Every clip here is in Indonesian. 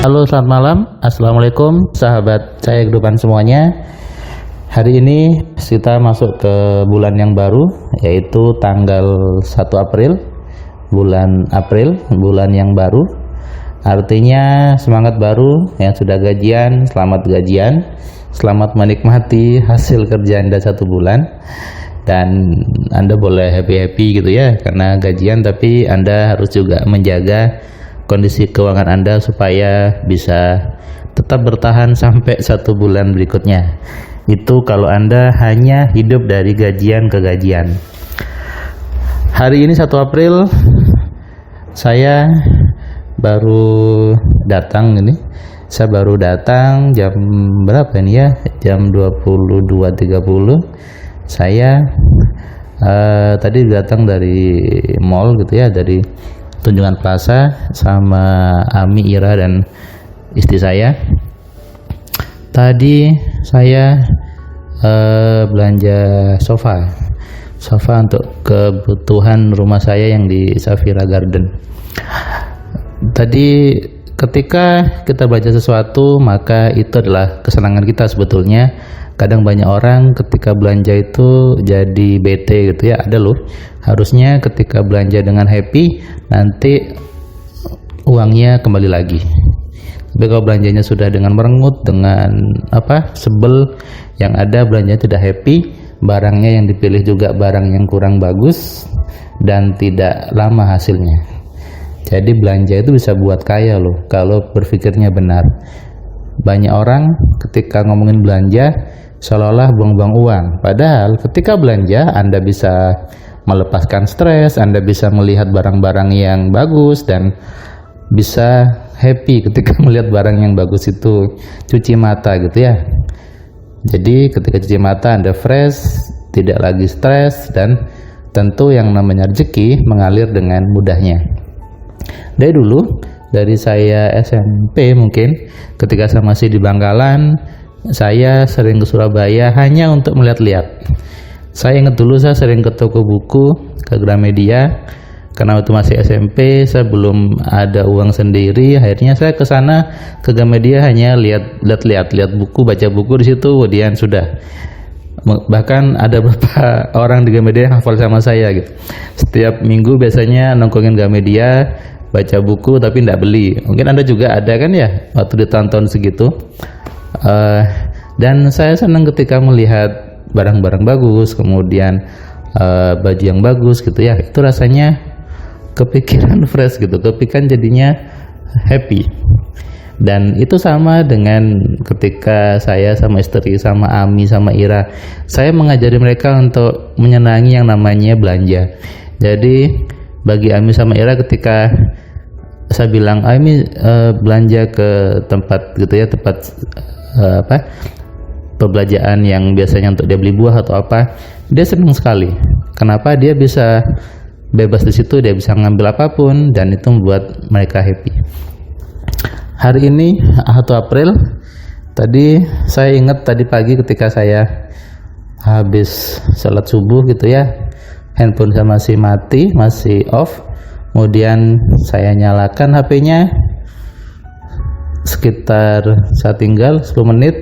Halo, selamat malam. Assalamualaikum sahabat saya kehidupan semuanya. Hari ini kita masuk ke bulan yang baru, yaitu tanggal 1 April. Bulan April, bulan yang baru. Artinya semangat baru yang sudah gajian, selamat gajian. Selamat menikmati hasil kerja Anda 1 bulan. Dan Anda boleh happy-happy gitu ya, karena gajian, tapi Anda harus juga menjaga kondisi keuangan Anda supaya bisa tetap bertahan sampai 1 bulan berikutnya. Itu kalau Anda hanya hidup dari gajian ke gajian. Hari ini 1 April saya baru datang ini. Saya baru datang jam berapa ini ya? Jam 22.30. Saya tadi datang dari mall gitu ya, dari Tunjungan Plaza sama Ami, Ira, dan istri saya. Tadi saya belanja sofa untuk kebutuhan rumah saya yang di Safira Garden. Tadi ketika kita belanja sesuatu, maka itu adalah kesenangan kita sebetulnya. Kadang banyak orang ketika belanja itu jadi bete gitu ya, ada loh. Harusnya ketika belanja dengan happy, nanti uangnya kembali lagi. Tapi kalau belanjanya sudah dengan merengut, dengan sebel, yang ada belanja tidak happy, barangnya yang dipilih juga barang yang kurang bagus dan tidak lama hasilnya. Jadi belanja itu bisa buat kaya loh kalau berpikirnya benar. Banyak orang ketika ngomongin belanja seolah-olah buang-buang uang, padahal ketika belanja Anda bisa melepaskan stres, Anda bisa melihat barang-barang yang bagus, dan bisa happy ketika melihat barang yang bagus itu. Cuci mata gitu ya. Jadi ketika cuci mata Anda fresh, tidak lagi stres, dan tentu yang namanya rezeki mengalir dengan mudahnya. Dari dulu, dari saya SMP mungkin, ketika saya masih di Bangkalan, saya sering ke Surabaya hanya untuk melihat-lihat. Saya ingat dulu saya sering ke toko buku, ke Gramedia, karena waktu masih SMP saya belum ada uang sendiri. Akhirnya saya ke sana, ke Gramedia, hanya lihat buku, baca buku di situ, kemudian sudah. Bahkan ada beberapa orang di Gramedia yang hafal sama saya gitu. Setiap minggu biasanya nongkrongin Gramedia, baca buku tapi tidak beli. Mungkin Anda juga ada kan ya waktu ditonton segitu. Dan saya senang ketika melihat barang-barang bagus, kemudian baju yang bagus gitu ya. Itu rasanya kepikiran fresh gitu, kepikiran jadinya happy. Dan itu sama dengan ketika saya sama istri, sama Ami, sama Ira, saya mengajari mereka untuk menyenangi yang namanya belanja. Jadi bagi Ami sama Ira, ketika saya bilang Ami belanja ke tempat gitu ya, tempat perbelanjaan yang biasanya untuk dia beli buah atau apa, dia senang sekali. Kenapa? Dia bisa bebas di situ, dia bisa ngambil apapun, dan itu membuat mereka happy. Hari ini 1 April, tadi saya ingat tadi pagi ketika saya habis sholat subuh gitu ya, handphone saya masih mati, masih off. Kemudian saya nyalakan HP-nya, sekitar saya tinggal 10 menit,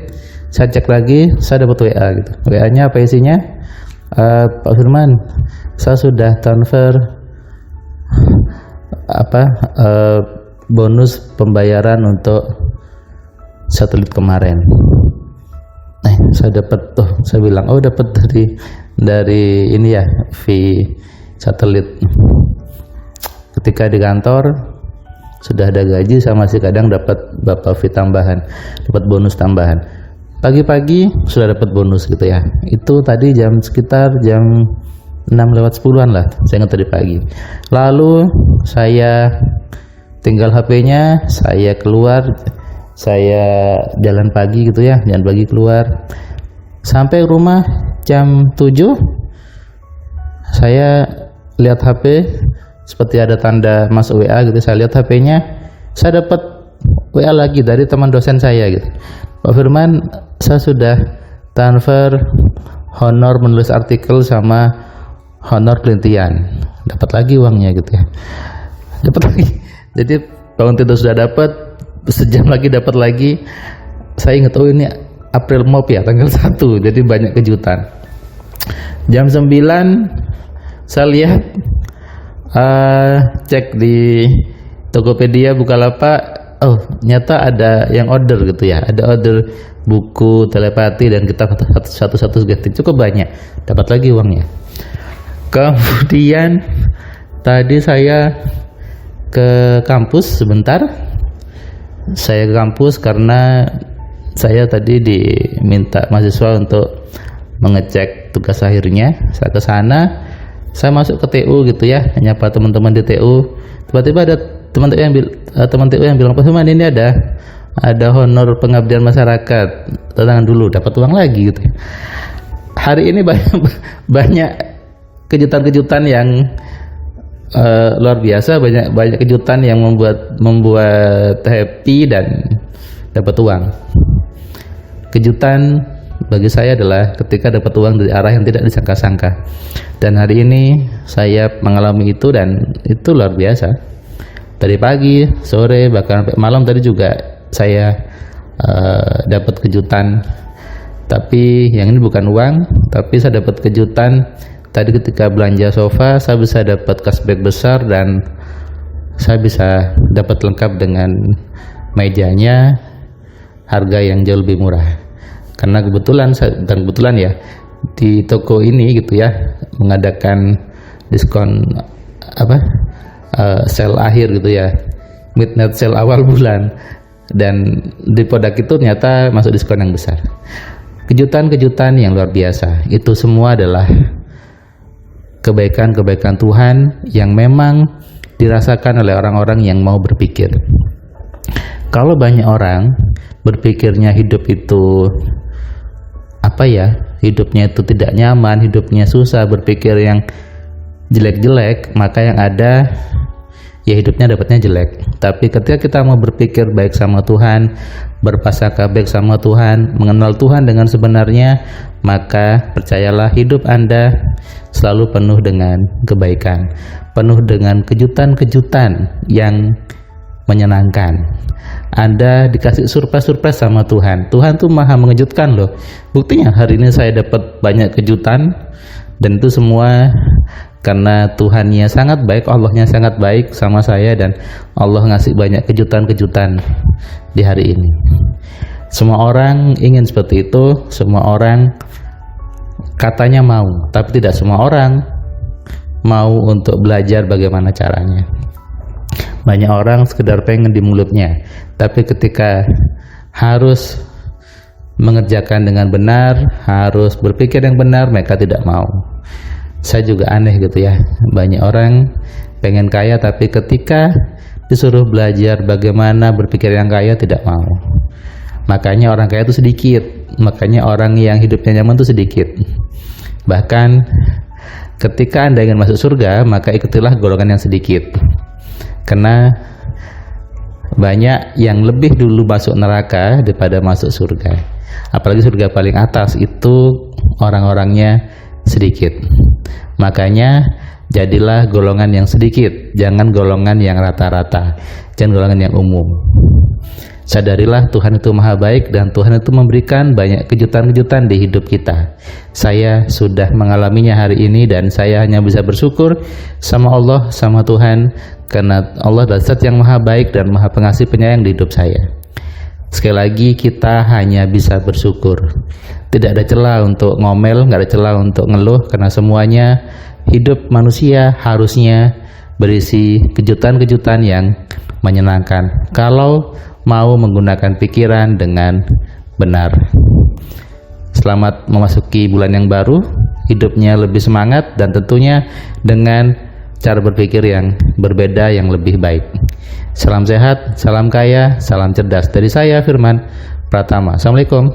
saya cek lagi, saya dapat WA gitu. WA-nya apa isinya? Pak Firman, saya sudah transfer bonus pembayaran untuk satelit kemarin. Saya dapat tuh, saya bilang dapat dari ini ya, fee satelit. Ketika di kantor sudah ada gaji, saya masih kadang dapat fee tambahan, dapat bonus tambahan. Pagi-pagi sudah dapat bonus gitu ya. Itu tadi sekitar jam 6:10 lah, saya ingat tadi pagi. Lalu saya tinggal HP-nya, saya keluar, saya jalan pagi gitu ya, jalan pagi keluar. Sampai rumah jam 7, saya lihat HP, seperti ada tanda masuk WA gitu. Saya lihat HP-nya, saya dapat WA lagi dari teman dosen saya gitu. Pak Firman, saya sudah transfer honor menulis artikel sama honor penelitian, dapat lagi uangnya gitu ya, dapat lagi. Jadi bangun tidur sudah dapat, sejam lagi dapat lagi. Saya ingat, oh ini April Mop ya, tanggal 1, jadi banyak kejutan. Jam 9 saya lihat, cek di Tokopedia, Bukalapak, oh nyata ada yang order gitu ya, ada order buku telepati dan kita satu-satu getting, cukup banyak, dapat lagi uangnya. Kemudian tadi saya ke kampus sebentar, saya ke kampus karena saya tadi diminta mahasiswa untuk mengecek tugas akhirnya. Saya ke sana, saya masuk ke TU gitu ya, nyapa teman-teman di TU. Tiba-tiba ada teman TU yang bilang, Pak Firman, ini ada honor pengabdian masyarakat, tantangan dulu, dapat uang lagi gitu ya. Hari ini banyak kejutan-kejutan yang luar biasa, banyak kejutan yang membuat happy dan dapat uang. Kejutan bagi saya adalah ketika dapat uang dari arah yang tidak disangka-sangka, dan hari ini saya mengalami itu, dan itu luar biasa. Dari pagi, sore, bahkan sampai malam tadi juga saya dapat kejutan, tapi yang ini bukan uang, tapi saya dapat kejutan tadi ketika belanja sofa. Saya bisa dapat cashback besar dan saya bisa dapat lengkap dengan mejanya, harga yang jauh lebih murah. Karena kebetulan ya, di toko ini gitu ya mengadakan diskon sale akhir gitu ya, midnight sale awal bulan, dan di produk itu ternyata masuk diskon yang besar. Kejutan-kejutan yang luar biasa, itu semua adalah kebaikan-kebaikan Tuhan yang memang dirasakan oleh orang-orang yang mau berpikir. Kalau banyak orang berpikirnya hidup itu hidupnya itu tidak nyaman, hidupnya susah, berpikir yang jelek-jelek, maka yang ada ya hidupnya dapatnya jelek. Tapi ketika kita mau berpikir baik sama Tuhan, berprasangka baik sama Tuhan, mengenal Tuhan dengan sebenarnya, maka percayalah hidup Anda selalu penuh dengan kebaikan, penuh dengan kejutan-kejutan yang menyenangkan. Anda dikasih surprise sama Tuhan. Tuhan tuh maha mengejutkan loh. Buktinya hari ini saya dapat banyak kejutan, dan itu semua karena Tuhannya sangat baik, Allahnya sangat baik sama saya, dan Allah ngasih banyak kejutan-kejutan di hari ini. Semua orang ingin seperti itu, semua orang katanya mau, tapi tidak semua orang mau untuk belajar bagaimana caranya. Banyak orang sekedar pengen di mulutnya, tapi ketika harus mengerjakan dengan benar, harus berpikir yang benar, mereka tidak mau. Saya juga aneh gitu ya, banyak orang pengen kaya, tapi ketika disuruh belajar bagaimana berpikir yang kaya, tidak mau. Makanya orang kaya itu sedikit, makanya orang yang hidupnya nyaman itu sedikit. Bahkan ketika Anda ingin masuk surga, maka ikutilah golongan yang sedikit. Karena banyak yang lebih dulu masuk neraka daripada masuk surga. Apalagi surga paling atas itu orang-orangnya sedikit. Makanya jadilah golongan yang sedikit, jangan golongan yang rata-rata, jangan golongan yang umum. Sadarilah Tuhan itu maha baik, dan Tuhan itu memberikan banyak kejutan-kejutan di hidup kita. Saya sudah mengalaminya hari ini, dan saya hanya bisa bersyukur sama Allah, sama Tuhan, karena Allah adalah Zat yang maha baik dan maha pengasih penyayang di hidup saya. Sekali lagi, kita hanya bisa bersyukur. Tidak ada celah untuk ngomel, nggak ada celah untuk ngeluh, karena semuanya hidup manusia harusnya berisi kejutan-kejutan yang menyenangkan kalau mau menggunakan pikiran dengan benar. Selamat memasuki bulan yang baru, hidupnya lebih semangat, dan tentunya dengan cara berpikir yang berbeda, yang lebih baik. Salam sehat, salam kaya, salam cerdas dari saya, Firman Pratama. Assalamualaikum.